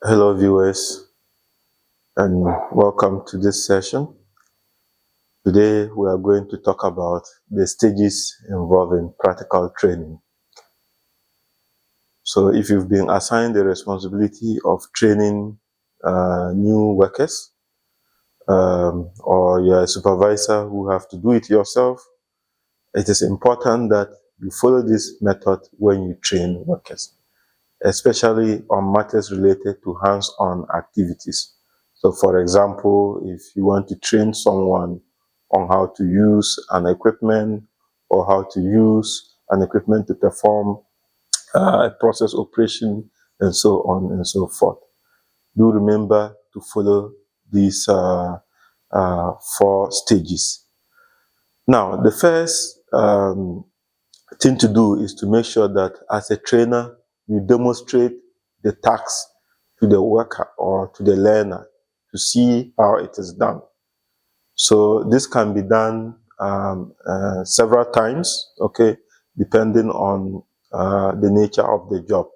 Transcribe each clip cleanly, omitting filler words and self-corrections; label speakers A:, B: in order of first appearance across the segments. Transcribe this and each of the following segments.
A: Hello viewers, and welcome to this session. Today we are going to talk about the stages involving practical training. So if you've been assigned the responsibility of training new workers, or you're a supervisor who have to do it yourself, it is important that you follow this method when you train workers, especially on matters related to hands-on activities. So for example, if you want to train someone on how to use an equipment or how to use an equipment to perform a process operation and so on and so forth, do remember to follow these 4 stages. Now, the first thing to do is to make sure that as a trainer, you demonstrate the task to the worker or to the learner to see how it is done. So this can be done several times, okay, depending on the nature of the job.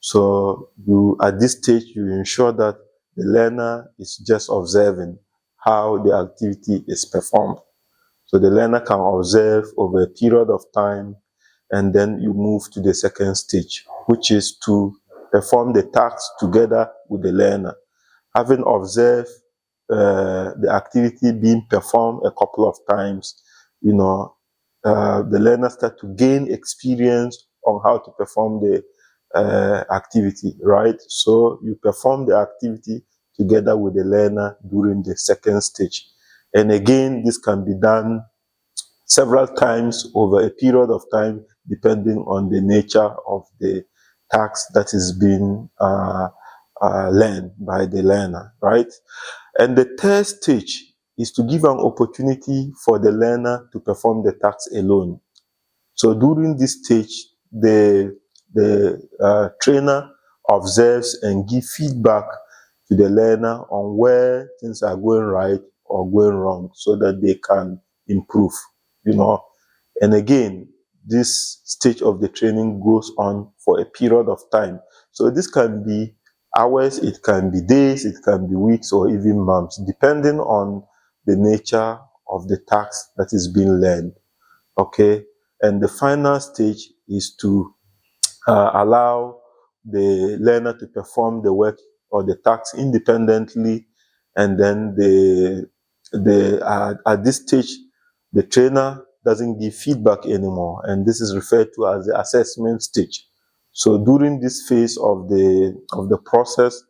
A: So at this stage, you ensure that the learner is just observing how the activity is performed. So the learner can observe over a period of time, and then you move to the second stage, which is to perform the task together with the learner. Having observed the activity being performed a couple of times, the learner starts to gain experience on how to perform the activity, right? So you perform the activity together with the learner during the second stage. And again, this can be done several times over a period of time, depending on the nature of the task that is being learned by the learner, right? And the third stage is to give an opportunity for the learner to perform the task alone. So during this stage, the trainer observes and gives feedback to the learner on where things are going right or going wrong, so that they can improve. And again, this stage of the training goes on for a period of time. So this can be hours, it can be days, it can be weeks, or even months, depending on the nature of the task that is being learned. Okay, and the final stage is to allow the learner to perform the work or the task independently, and then at this stage, the trainer doesn't give feedback anymore, and this is referred to as the assessment stage. So during this phase of the process,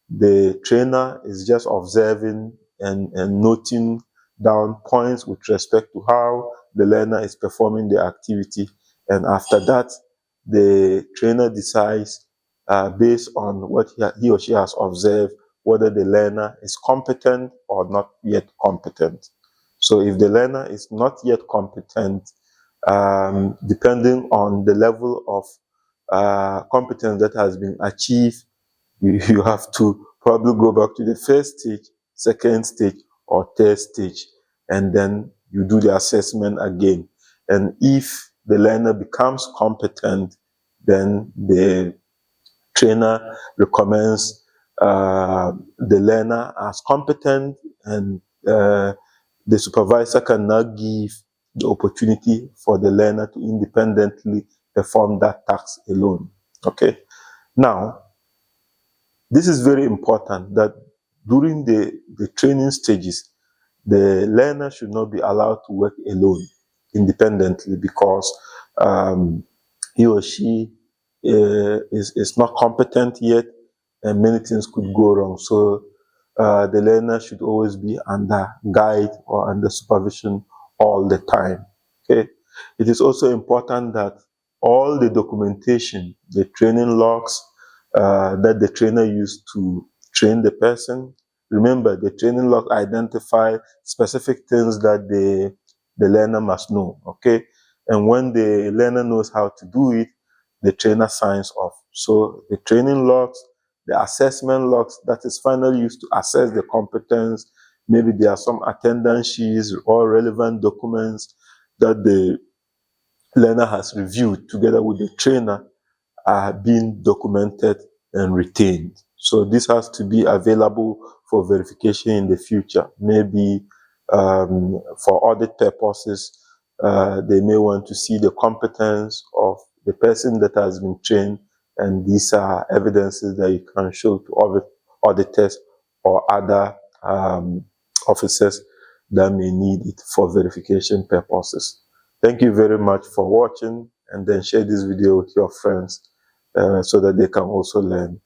A: the trainer is just observing and noting down points with respect to how the learner is performing the activity, and after that, the trainer decides, based on what he or she has observed, whether the learner is competent or not yet competent. So if the learner is not yet competent, depending on the level of competence that has been achieved, you have to probably go back to the first stage, second stage, or third stage, and then you do the assessment again. And if the learner becomes competent, then the trainer recommends the learner as competent, and the supervisor can now give the opportunity for the learner to independently perform that task alone. Okay. Now, this is very important, that during the training stages, the learner should not be allowed to work alone, independently, because he or she is not competent yet, and many things could go wrong. So the learner should always be under guide or under supervision all the time. Okay. It is also important that all the documentation, the training logs that the trainer used to train the person. Remember, the training log identify specific things that the learner must know, okay? And when the learner knows how to do it, the trainer signs off. So the training logs, the assessment logs, that is finally used to assess the competence. Maybe there are some attendance sheets or relevant documents that the learner has reviewed together with the trainer, are being documented and retained. So this has to be available for verification in the future. Maybe for audit purposes, they may want to see the competence of the person that has been trained, and these are evidences that you can show to auditors or other officers that may need it for verification purposes. Thank you very much for watching, and then share this video with your friends so that they can also learn.